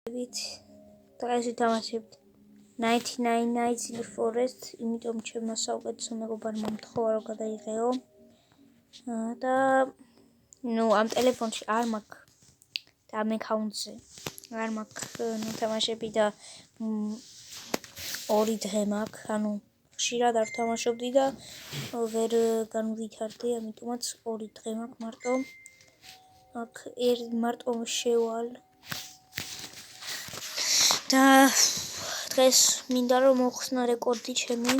დღეს ვითამაშებთ 99 Nights in the Forest, იმიტომ ჩემმა საუკეთესო მეგობარმა მთხოვა რომ გადაიღეო. და ამ ტელეფონში არ მაქვს და ამ აკაუნტზე არ მაქვს თამაშები და 2 დღე მაქვს, ანუ ხშირად არ თამაშობდი და ვერ განვითარდი, ამიტომაც 2 დღე მაქვს მარტო. აქ მარტო შევალ და დღეს მინდა რომ მოხსნა რეკორდი ჩემი.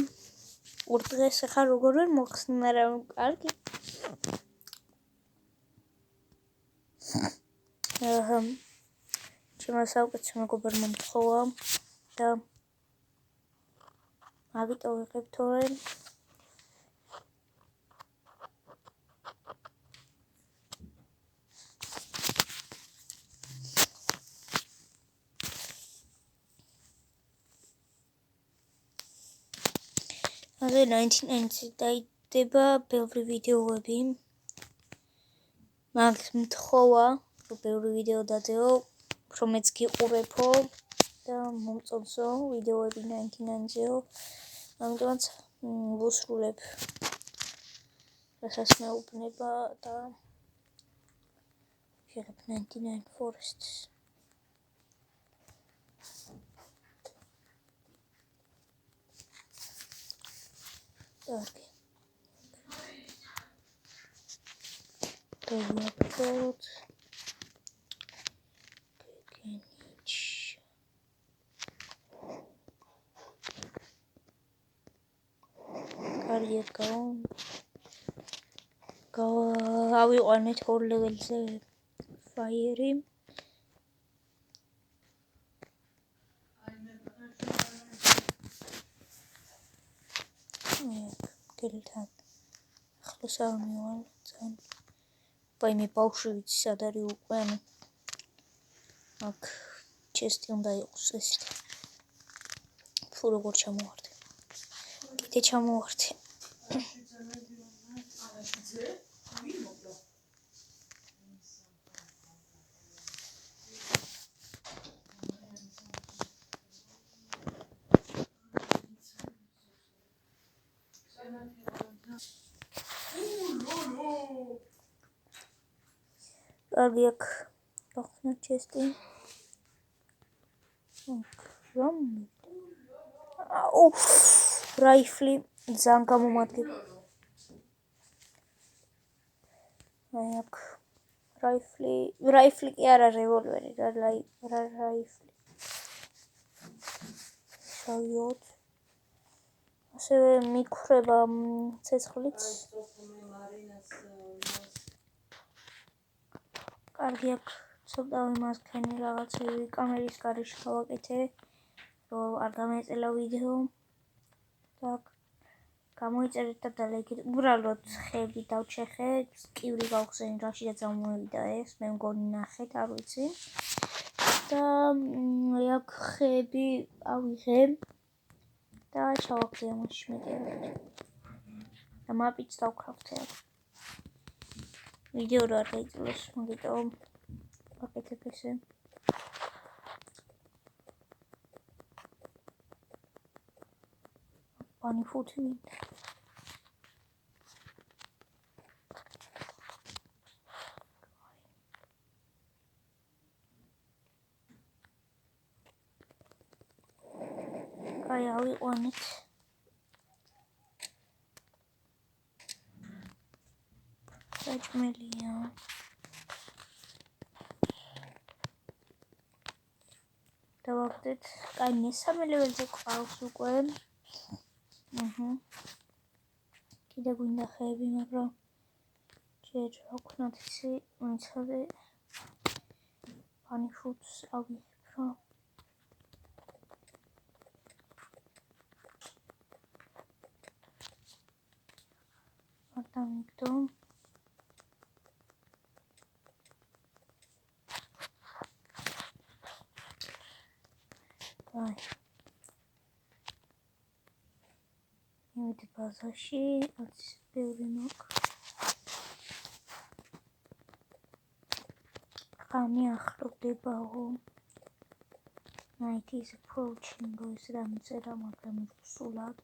დღეს ახლა როგორ ვერ მოხსნა რა კარგი. ჩემმა საუკეთესო მეგობარმა მთხოვა და აგიტოვებ თორემ ასე 99-ში დაიდება ბევრი ვიდეოები. მაგ მთხოვა რომ ბევრი ვიდეო დადეო, რომ მეც გიყურებო და მომწონსო ვიდეოები 99-ზეო. ამიტომაც ვუსრულებ რასაც მეუბნება და ვიღებ 99 Forests. Okay. Upload. Carrier go. ავიყვანეთ 2 level-ზე fire-ი. გელთან ახლოს არ მივალ ძალიან. მე ბავშვი ვიცი სად არის უკვე, ანუ აქ ჩესტი უნდა იყოს ეს. როგორ ჩამოვარდე. კიდე ჩამოვარდე. კარგი აქ გახსნა ჩესტი. რაიფლი ძალიან გამომადგება. აი აქ რაიფლი კი არა, რევოლვერი, რაიფლი. შავიოთ. ასევე მიქრება ცეცხლიც. კარგი აქ ცოტა ვიმასქენი რაღაცები კამერის გარეშე გავაკეთე, რომ არ გამეწელა ვიდეო. და გამოიწერეთ და დალაიქეთ. უბრალოდ ხეები დავჩეხე, კივრი გავხსენი, რაშიდაც ამოვიდა ეს, მე მგონი ნახეთ, არ ვიცი. და აქ ხეები ავიღე და ჩავაგდე ამაში მეტი. და მაპიც დავკრავთე. ვიდეო რა არ დაიწილოს, მაგიტომ ვაკეთებ ესე. Pani footy მინდა. აი ავიყვანეთ. საჭმელია. დავაგდეთ. აი მესამე ლეველზე ყავს უკვე. კიდე გვინდა ხეები, მაგრამ ჯერ რა ვქნათ ისი მიცადე Pani foods ავიღებ რა. არ დამიგდო. აი მივედი ბაზაში, რაც ბევრი მაქვს. ხამი ახლობდებაო. Night is approaching, goes დამწერა, მაგრამ რუსულად.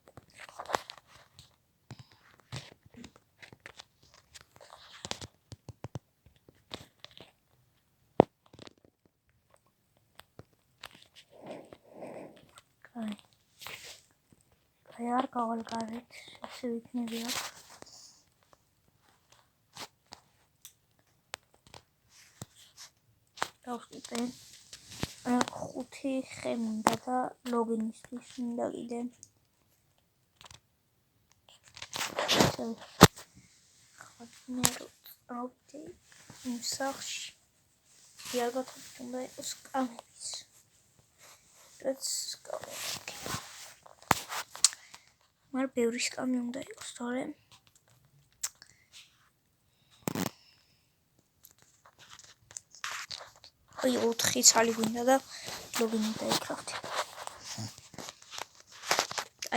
Კაი არ გავალგარეთ, ესე ვიქნები აქ. დავსვიტენ 5 ხე მინდა და ლოგინისთვის მინდა კიდე. მე წავდი იმ სახლში. იარგოთ უნდა იყოს კამერის. რაც კამერა. მარ ბევრი სკამი უნდა იყოს, თორე აი 4 ცალი გვინდა და ლოგინი დაიკრავდი.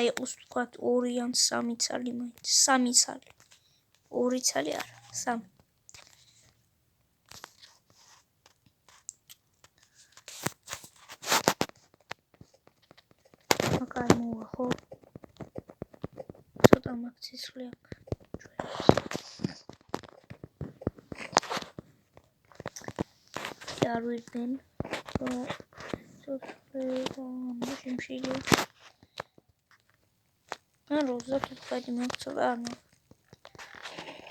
აი ვთქვათ 2 ან 3 ცალი მაინც, 3 ცალი. 2 ცალი არა, 3. აკაი მოვა ხო? ცოტა მაგცისლი აქ. არ ვიდნენ მაშინშია როზა თქვი მოგწოდა არ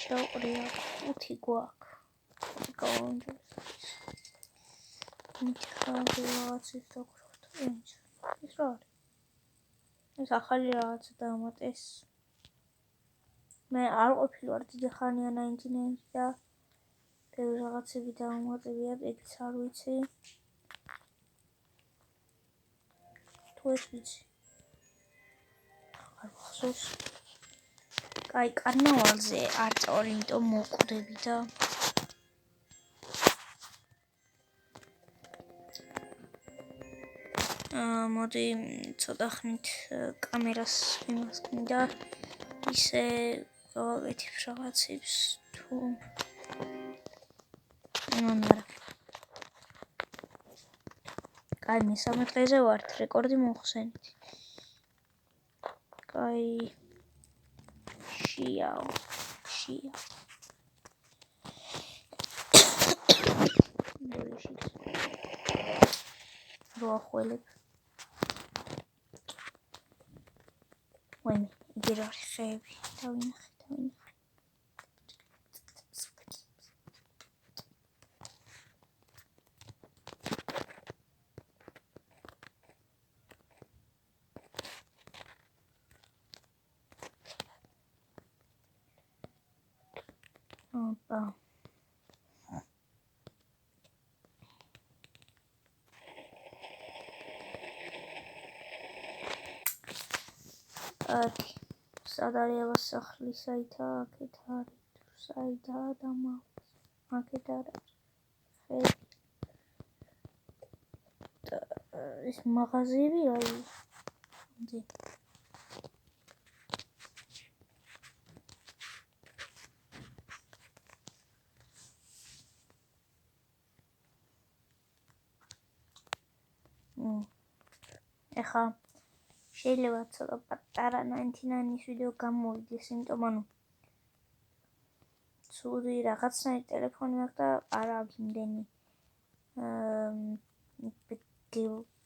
ჩაუყრია 5 გვაქვს გავონდა მითხარი რაღაცის დაგვროთ ის რა არის ეს ახალი რაღაც დამატეს მე არ ყოფილი ვარ დიდი ხანია 99 და ბევრი რაღაცები დავამატებია, ეგიც არ ვიცი. თუ ეს ვიცი. არ ხსოვს. კაი, კარნავალზე არ წავალი, იმიტომ მოვკვდები და მოდი ცოტა ხნით კამერას ვიმასკნი და ისე გავაკეთებ რაღაცებს თუ კაი, მესამე დღეზე ვართ, რეკორდი მოვხსენით. კაი, შიაო. რო ახველებ. ვაიმე, იგი რა არის ხეები, დავინახე. ოპა. აკი, სად არის აბა სახლი, საითა აქეთ არის, საითა დამავალს, აქეთ არის, ხეები. და ეს მაღაზიები არის, დი. ეხა შეიძლება ცოტა პატარა 99-ის ვიდეო გამოვიდეს, იმიტომ ანუ ცუდი რაღაცნაირი ტელეფონი მაქვს და არა აქვს იმდენი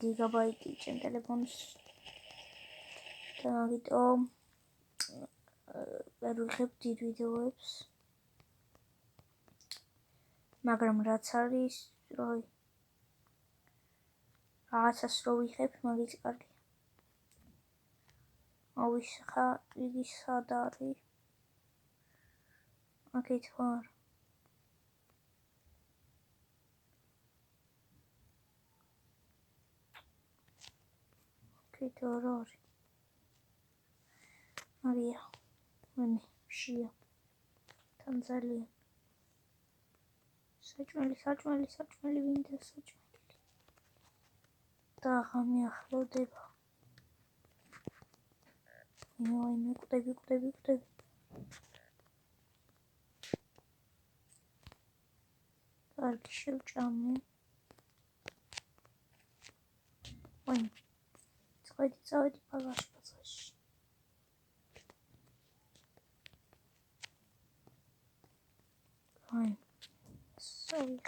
გიგაბაიტი ჩემ ტელეფონს და ამიტომ ვერ ვიღებ დიდ ვიდეოებს მაგრამ რაც არის რაღაცას რო ვიღებ მაგის კარგია აუის ხა იგი სად არის აქეთ ვარ აქეთ არ არის არია მენი შია თან ძალიან საჭმელი ვინდა საჭმელი და ღამე ახლოვდება მე კვდები კარგი შევჭამე Ой, წავედი ბაღაში. Fine. Sorry.